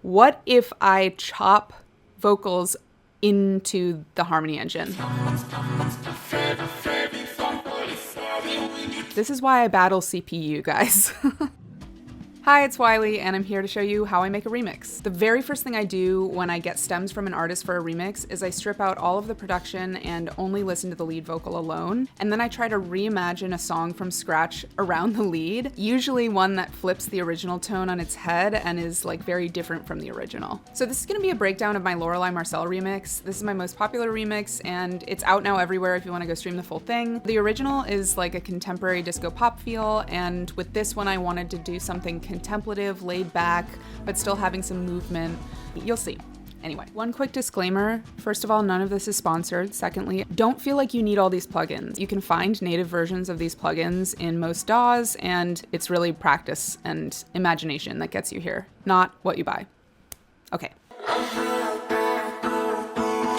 what if I chop vocals into the harmony engine? This is why I battle CPU, guys. Hi, it's Wylie, and I'm here to show you how I make a remix. The very first thing I do when I get stems from an artist for a remix is I strip out all of the production and only listen to the lead vocal alone, and then I try to reimagine a song from scratch around the lead, usually one that flips the original tone on its head and is like very different from the original. So this is gonna be a breakdown of my Lorelei Marcel remix. This is my most popular remix, and it's out now everywhere if you wanna go stream the full thing. The original is like a contemporary disco pop feel, and with this one I wanted to do something contemplative, laid back, but still having some movement. You'll see. Anyway, one quick disclaimer. First of all, none of this is sponsored. Secondly, don't feel like you need all these plugins. You can find native versions of these plugins in most DAWs, and it's really practice and imagination that gets you here, not what you buy. Okay.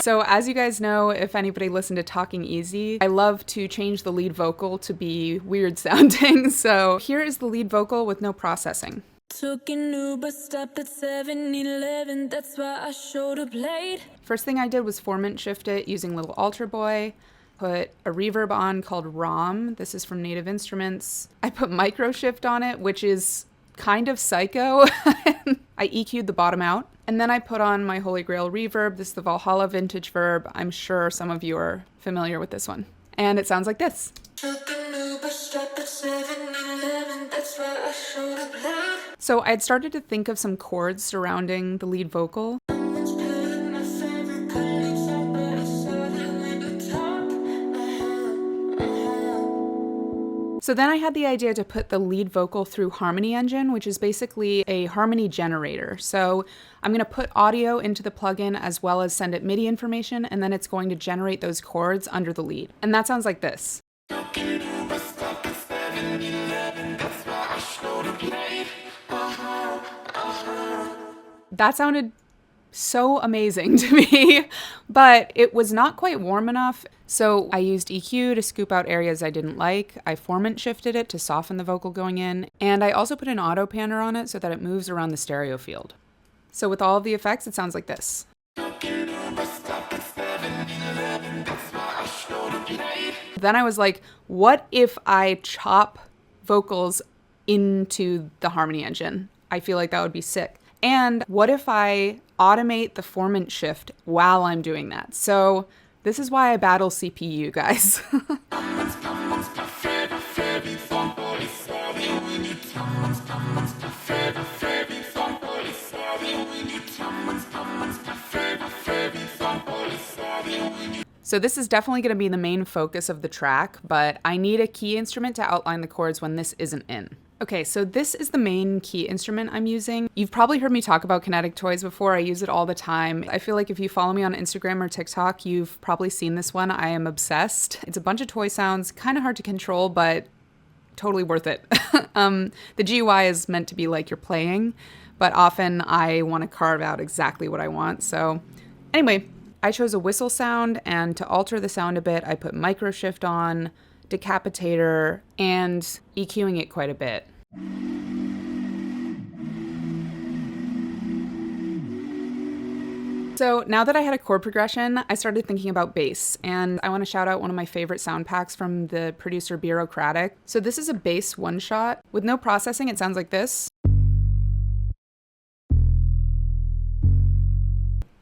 So as you guys know, if anybody listened to Talking Easy, I love to change the lead vocal to be weird sounding. So here is the lead vocal with no processing. Took an Uber, stopped at 7-Eleven, that's why I showed up late. First thing I did was formant shift it using Little Alter Boy. Put a reverb on called ROM. This is from Native Instruments. I put micro shift on it, which is kind of psycho. I EQ'd the bottom out. And then I put on my Holy Grail reverb. This is the Valhalla vintage verb. I'm sure some of you are familiar with this one. And it sounds like this. So I'd started to think of some chords surrounding the lead vocal. So then I had the idea to put the lead vocal through Harmony Engine, which is basically a harmony generator. So I'm going to put audio into the plugin as well as send it MIDI information, and then it's going to generate those chords under the lead. And that sounds like this. That sounded so amazing to me, but it was not quite warm enough. So I used EQ to scoop out areas I didn't like. I formant shifted it to soften the vocal going in. And I also put an auto panner on it so that it moves around the stereo field. So with all of the effects, it sounds like this. Then I was like, what if I chop vocals into the Harmony Engine? I feel like that would be sick. And what if I automate the formant shift while I'm doing that? So this is why I battle CPU, guys. So this is definitely going to be the main focus of the track, but I need a key instrument to outline the chords when this isn't in. Okay, so this is the main key instrument I'm using. You've probably heard me talk about kinetic toys before. I use it all the time. I feel like if you follow me on Instagram or TikTok, you've probably seen this one. I am obsessed. It's a bunch of toy sounds, kind of hard to control, but totally worth it. The GUI is meant to be like you're playing, but often I want to carve out exactly what I want. So anyway, I chose a whistle sound, and to alter the sound a bit, I put micro shift on, decapitator, and EQing it quite a bit. So now that I had a chord progression, I started thinking about bass, and I want to shout out one of my favorite sound packs from the producer Bureaucratic. So this is a bass one-shot. With no processing, it sounds like this.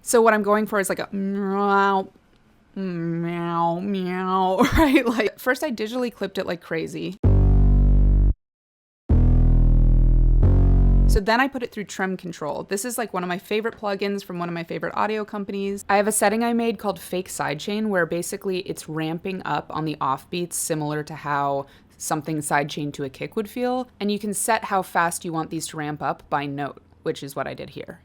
So what I'm going for is like a meow, meow, meow, right? Like first I digitally clipped it like crazy. So then I put it through Trim Control. This is like one of my favorite plugins from one of my favorite audio companies. I have a setting I made called Fake Sidechain, where basically it's ramping up on the offbeats, similar to how something sidechained to a kick would feel. And you can set how fast you want these to ramp up by note, which is what I did here.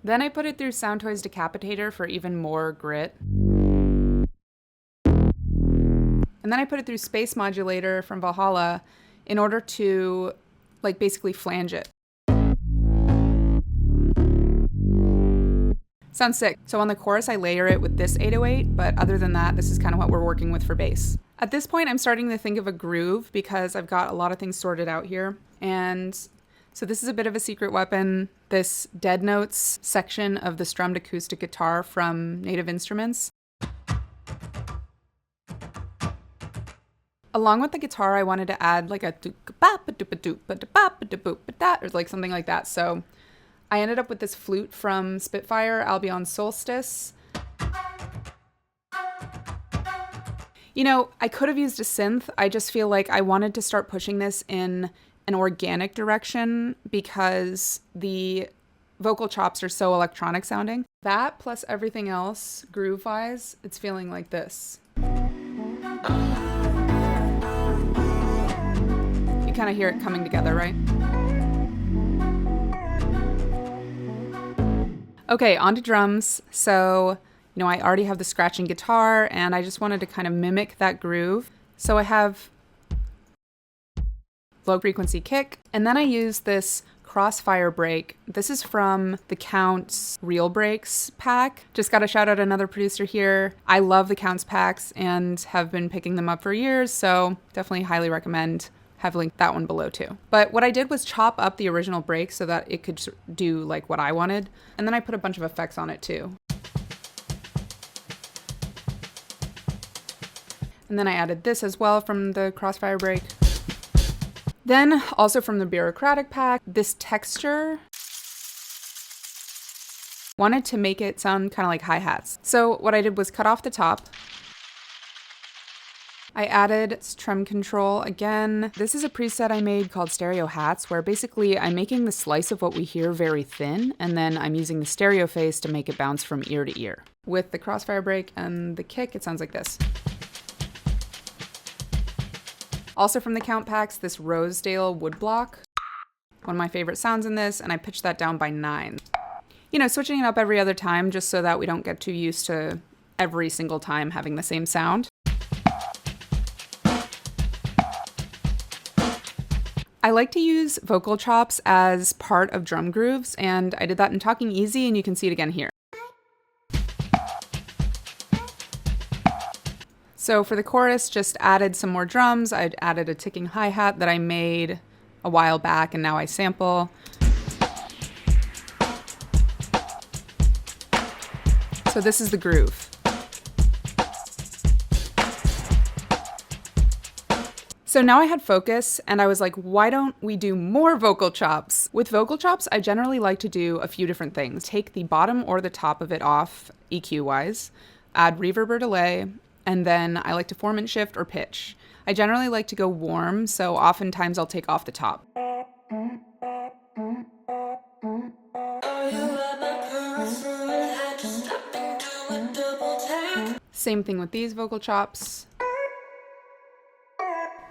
Then I put it through Soundtoys Decapitator for even more grit. And then I put it through Space Modulator from Valhalla in order to, like, basically flange it. Sounds sick. So on the chorus, I layer it with this 808, but other than that, this is kind of what we're working with for bass. At this point, I'm starting to think of a groove because I've got a lot of things sorted out here. And so this is a bit of a secret weapon, this Dead Notes section of the strummed acoustic guitar from Native Instruments. Along with the guitar, I wanted to add like a or like something like that. So I ended up with this flute from Spitfire, Albion Solstice. You know, I could have used a synth. I just feel like I wanted to start pushing this in an organic direction because the vocal chops are so electronic sounding. That plus everything else, groove-wise, it's feeling like this. You kind of hear it coming together, right? Okay, on to drums. So, you know, I already have the scratching guitar and I just wanted to kind of mimic that groove. So I have low frequency kick, and then I use this crossfire break. This is from the Count's Real Breaks pack. Just got to shout out another producer here. I love the Count's packs and have been picking them up for years, so definitely highly recommend. Have linked that one below too. But what I did was chop up the original break so that it could do like what I wanted, and then I put a bunch of effects on it too. And then I added this as well from the Crossfire break. Then also from the Bureaucratic pack, this texture. Wanted to make it sound kind of like hi-hats. So what I did was cut off the top. I added trem control again. This is a preset I made called Stereo Hats, where basically I'm making the slice of what we hear very thin, and then I'm using the stereo phase to make it bounce from ear to ear. With the crossfire break and the kick, it sounds like this. Also from the Count packs, this Rosedale woodblock. One of my favorite sounds in this, and I pitched that down by 9. You know, switching it up every other time just so that we don't get too used to every single time having the same sound. I like to use vocal chops as part of drum grooves, and I did that in Talking Easy, and you can see it again here. So for the chorus, just added some more drums. I added a ticking hi-hat that I made a while back, and now I sample. So this is the groove. So now I had focus, and I was like, why don't we do more vocal chops? With vocal chops, I generally like to do a few different things. Take the bottom or the top of it off, EQ-wise, add reverb or delay, and then I like to form and shift or pitch. I generally like to go warm, so oftentimes I'll take off the top. Same thing with these vocal chops.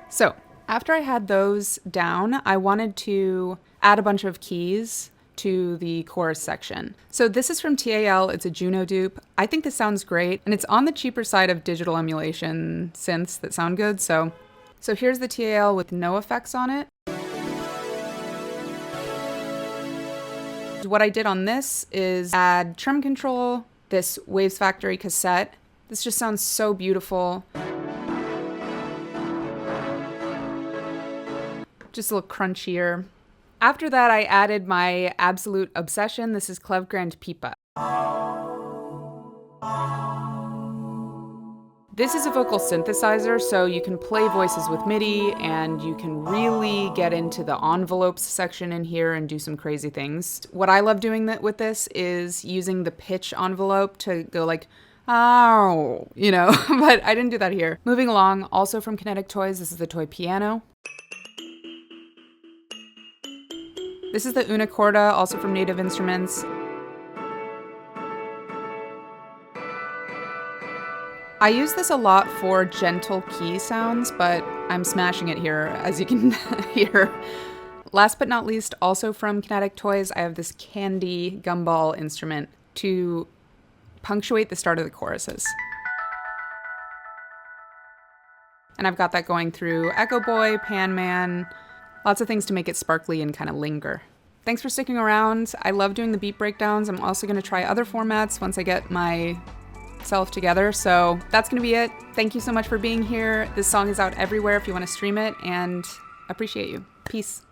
So after I had those down, I wanted to add a bunch of keys to the chorus section. So this is from TAL, it's a Juno dupe. I think this sounds great, and it's on the cheaper side of digital emulation synths that sound good. So here's the TAL with no effects on it. What I did on this is add trim control, this Waves Factory cassette. This just sounds so beautiful. Just a little crunchier. After that, I added my absolute obsession. This is Cleve Grand Pipa. This is a vocal synthesizer, so you can play voices with MIDI, and you can really get into the envelopes section in here and do some crazy things. What I love doing with this is using the pitch envelope to go like, ow, you know, but I didn't do that here. Moving along, also from Kinetic Toys, this is the toy piano. This is the Unicorda, also from Native Instruments. I use this a lot for gentle key sounds, but I'm smashing it here, as you can hear. Last but not least, also from Kinetic Toys, I have this Candy gumball instrument to punctuate the start of the choruses. And I've got that going through Echo Boy, Pan Man, lots of things to make it sparkly and kind of linger. Thanks for sticking around. I love doing the beat breakdowns. I'm also going to try other formats once I get my itself together. So that's going to be it. Thank you so much for being here. This song is out everywhere if you want to stream it, and appreciate you. Peace.